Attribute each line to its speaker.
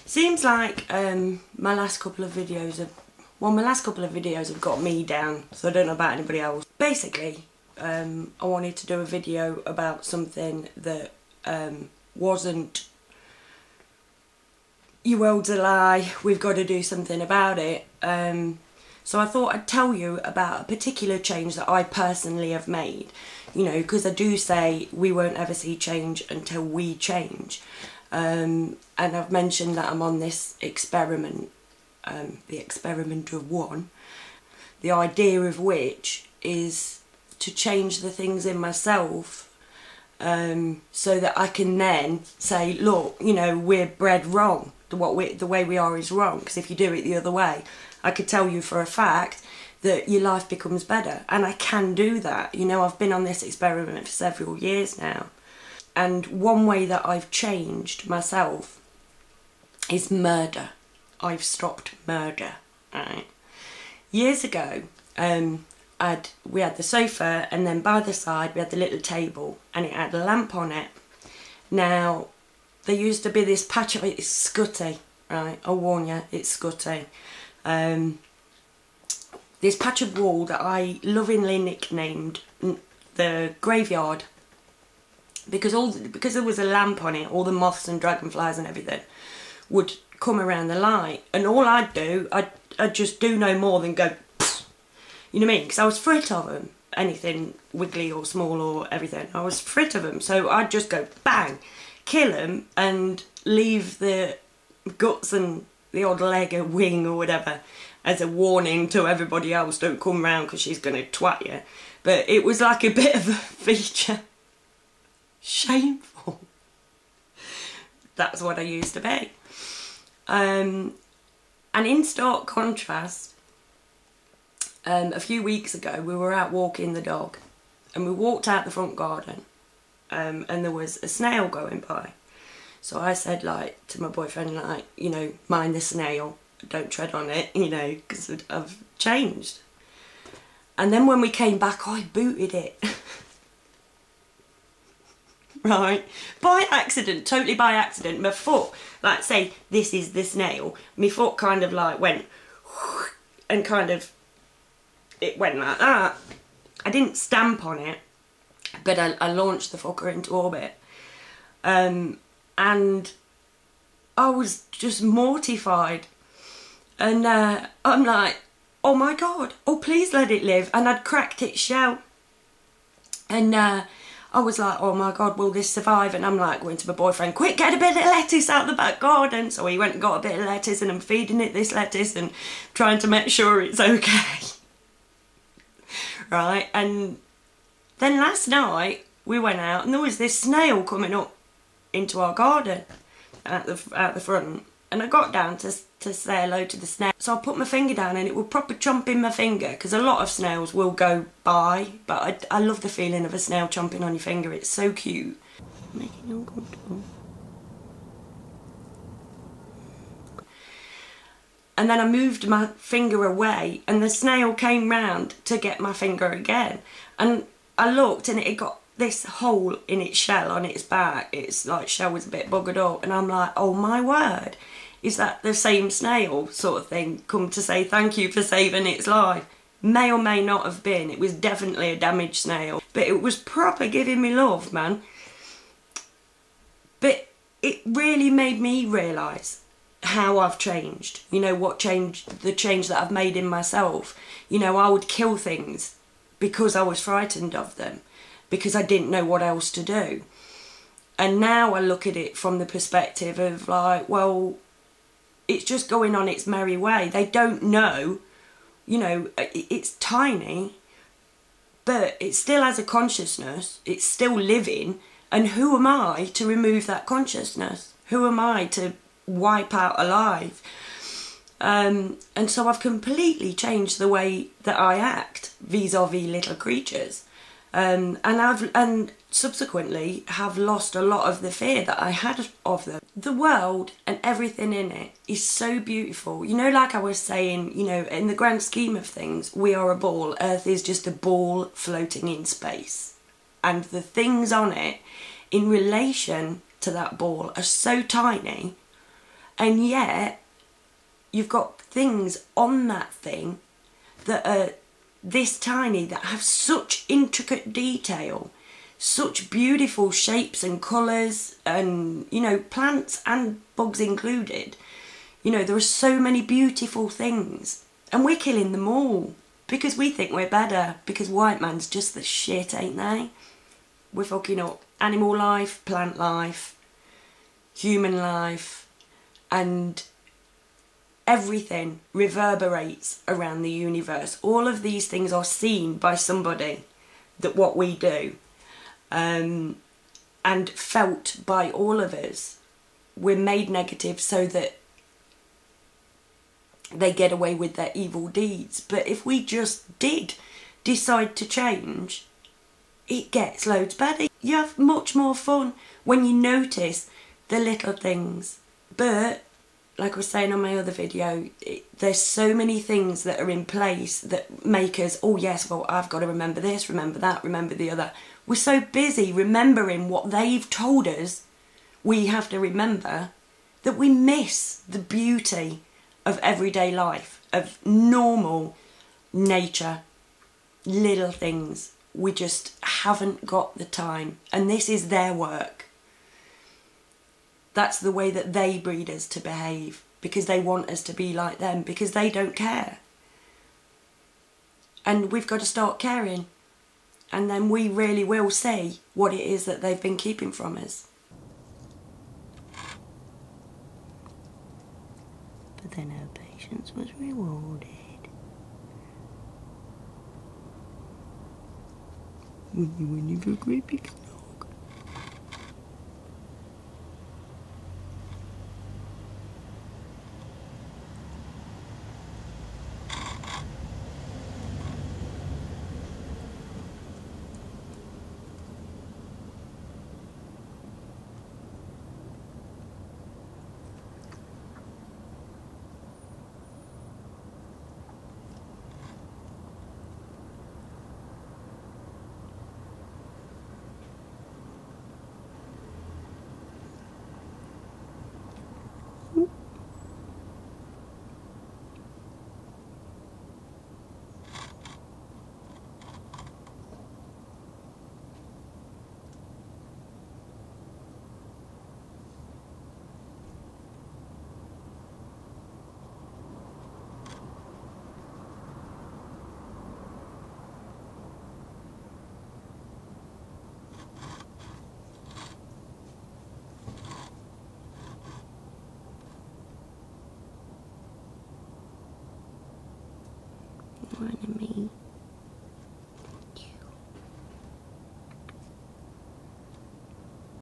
Speaker 1: Seems like my last couple of videos have got me down, so I don't know about anybody else. Basically, I wanted to do a video about something that wasn't "your world's a lie, we've got to do something about it." So I thought I'd tell you about a particular change that I personally have made. You know, because I do say we won't ever see change until we change. And I've mentioned that I'm on this experiment, the experiment of one, the idea of which is to change the things in myself so that I can then say, look, you know, we're bred wrong. The way we are is wrong, because if you do it the other way, I could tell you for a fact that your life becomes better, and I can do that. You know, I've been on this experiment for several years now, and one way that I've changed myself is murder. I've stopped murder. Right. Years ago, we had the sofa, and then by the side we had the little table, and it had a lamp on it. Now, there used to be this patch of it. It's scutty, right? I'll warn you, it's scutty. This patch of wall that I lovingly nicknamed the graveyard, because there was a lamp on it, all the moths and dragonflies and everything would come around the light, and all I'd do, I'd just do no more than go, pfft, you know what I mean? Because I was afraid of them, anything wiggly or small or everything. I was afraid of them, so I'd just go bang, kill them, and leave the guts and the odd leg or wing or whatever as a warning to everybody else, don't come round because she's going to twat you. But it was like a bit of a feature. Shameful. That's what I used to be. And in stark contrast, a few weeks ago we were out walking the dog, and we walked out the front garden, and there was a snail going by. So I said, like, to my boyfriend, like, you know, mind the snail, don't tread on it, you know, because I've changed. And then when we came back, I booted it. Right? By accident, totally by accident. My foot, like, say, this is the snail, my foot kind of, like, went, and kind of, it went like that. I didn't stamp on it, but I launched the fucker into orbit. And I was just mortified, and I'm like, oh my god, oh please let it live. And I'd cracked its shell, and I was like, oh my god, will this survive? And I'm like going to my boyfriend, quick, get a bit of lettuce out the back garden. So he went and got a bit of lettuce, and I'm feeding it this lettuce and trying to make sure it's okay. Right, and then last night we went out, and there was this snail coming up into our garden at the front, and I got down to say hello to the snail. So I put my finger down, and it would proper chomping my finger, because a lot of snails will go by, but I love the feeling of a snail chomping on your finger. It's so cute. Making you uncomfortable. And then I moved my finger away, and the snail came round to get my finger again, and I looked, and it got this hole in its shell on its back. Its like shell was a bit buggered up, and I'm like, oh my word, is that the same snail sort of thing come to say thank you for saving its life? May or may not have been. It was definitely a damaged snail, but it was proper giving me love, man. But it really made me realise how I've changed. You know, what changed, the change that I've made in myself. You know, I would kill things because I was frightened of them, because I didn't know what else to do. And now I look at it from the perspective of like, well, it's just going on its merry way. They don't know, you know, it's tiny, but it still has a consciousness, it's still living, and who am I to remove that consciousness? Who am I to wipe out alive? And so I've completely changed the way that I act vis-a-vis little creatures. And subsequently have lost a lot of the fear that I had of them. The world and everything in it is so beautiful. You know, like I was saying, you know, in the grand scheme of things, we are a ball. Earth is just a ball floating in space. And the things on it, in relation to that ball, are so tiny And yet, you've got things on that thing that are this tiny, that have such intricate detail, such beautiful shapes and colours, and, you know, plants and bugs included. You know, there are so many beautiful things, and we're killing them all because we think we're better, because white man's just the shit, ain't they? We're fucking up animal life, plant life, human life, and everything reverberates around the universe. All of these things are seen by somebody, that what we do, and felt by all of us. We're made negative so that they get away with their evil deeds. But if we just did decide to change, it gets loads better. You have much more fun when you notice the little things. But like I was saying on my other video, there's so many things that are in place that make us, oh yes, well, I've got to remember this, remember that, remember the other. We're so busy remembering what they've told us we have to remember, that we miss the beauty of everyday life, of normal nature, little things. We just haven't got the time, and this is their work. That's the way that they breed us to behave, because they want us to be like them, because they don't care. And we've got to start caring, and then we really will see what it is that they've been keeping from us. But then her patience was rewarded. When you feel great big snog. Right in